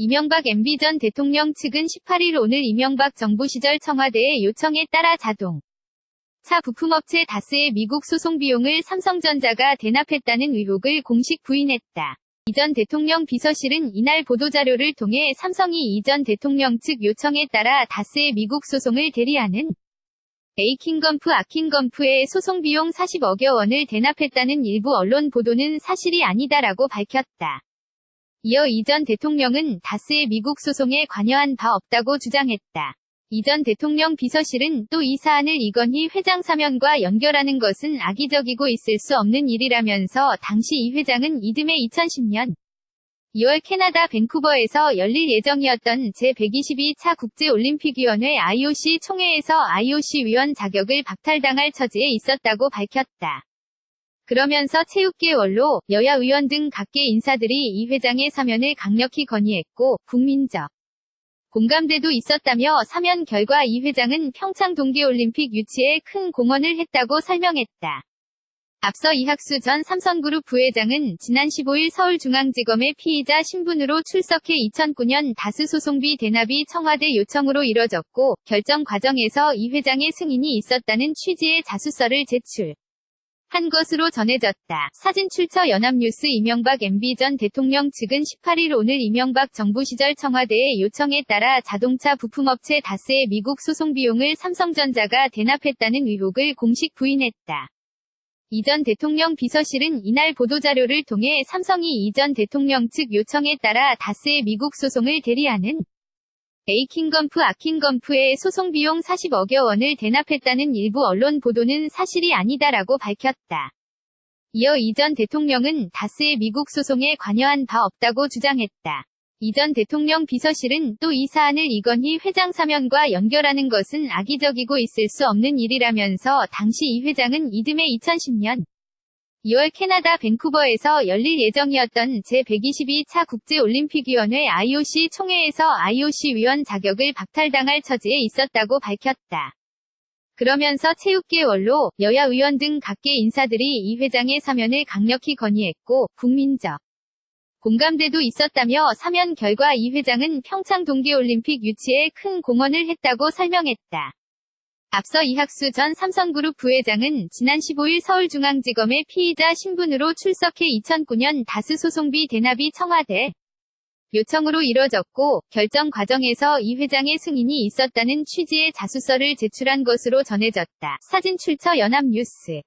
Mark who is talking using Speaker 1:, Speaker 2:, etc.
Speaker 1: 이명박 MB 전 대통령 측은 18일 오늘 이명박 정부 시절 청와대의 요청에 따라 자동차 부품업체 다스의 미국 소송 비용을 삼성전자가 대납했다는 의혹을 공식 부인했다. 이 전 대통령 비서실은 이날 보도자료를 통해 삼성이 이 전 대통령 측 요청에 따라 다스의 미국 소송을 대리하는 에이킹건프 아킹건프의 소송비용 40억여 원을 대납했다는 일부 언론 보도는 사실이 아니다라고 밝혔다. 이어 이 전 대통령은 다스의 미국 소송에 관여한 바 없다고 주장했다. 이 전 대통령 비서실은 또 이 사안을 이건희 회장 사면과 연결하는 것은 악의적이고 있을 수 없는 일이라면서 당시 이 회장은 이듬해 2010년 2월 캐나다 밴쿠버에서 열릴 예정이었던 제122차 국제올림픽위원회 IOC 총회에서 IOC 위원 자격을 박탈당할 처지에 있었다고 밝혔다. 그러면서 체육계 원로, 여야 의원 등 각계 인사들이 이 회장의 사면을 강력히 건의했고 국민적 공감대도 있었다며 사면 결과 이 회장은 평창 동계올림픽 유치에 큰 공헌을 했다고 설명했다. 앞서 이학수 전 삼성그룹 부회장은 지난 15일 서울중앙지검의 피의자 신분으로 출석해 2009년 다스 소송비 대납이 청와대 요청으로 이뤄졌고 결정 과정에서 이 회장의 승인이 있었다는 취지의 자수서를 제출한 것으로 전해졌다. 사진 출처 연합뉴스. 이명박 MB 전 대통령 측은 18일 오늘 이명박 정부 시절 청와대의 요청에 따라 자동차 부품업체 다스의 미국 소송 비용을 삼성전자가 대납했다는 의혹을 공식 부인했다. 이 전 대통령 비서실은 이날 보도자료를 통해 삼성이 이 전 대통령 측 요청에 따라 다스의 미국 소송을 대리하는 에이킹건프 아킹건프의 소송비용 40억여 원을 대납했다는 일부 언론 보도는 사실이 아니다라고 밝혔다. 이어 이 전 대통령은 다스의 미국 소송에 관여한 바 없다고 주장했다. 이 전 대통령 비서실은 또 이 사안을 이건희 회장 사면과 연결하는 것은 악의적이고 있을 수 없는 일이라면서 당시 이 회장은 이듬해 2010년 2월 캐나다 밴쿠버에서 열릴 예정이었던 제122차 국제올림픽위원회 IOC 총회에서 IOC 위원 자격을 박탈당할 처지에 있었다고 밝혔다. 그러면서 체육계 원로, 여야 의원 등 각계 인사들이 이 회장의 사면을 강력히 건의했고 국민적 공감대도 있었다며 사면 결과 이 회장은 평창 동계올림픽 유치에 큰 공헌을 했다고 설명했다. 앞서 이학수 전 삼성그룹 부회장은 지난 15일 서울중앙지검의 피의자 신분으로 출석해 2009년 다스 소송비 대납이 청와대 요청으로 이뤄졌고 결정 과정에서 이 회장의 승인이 있었다는 취지의 자수서를 제출한 것으로 전해졌다. 사진 출처 연합뉴스.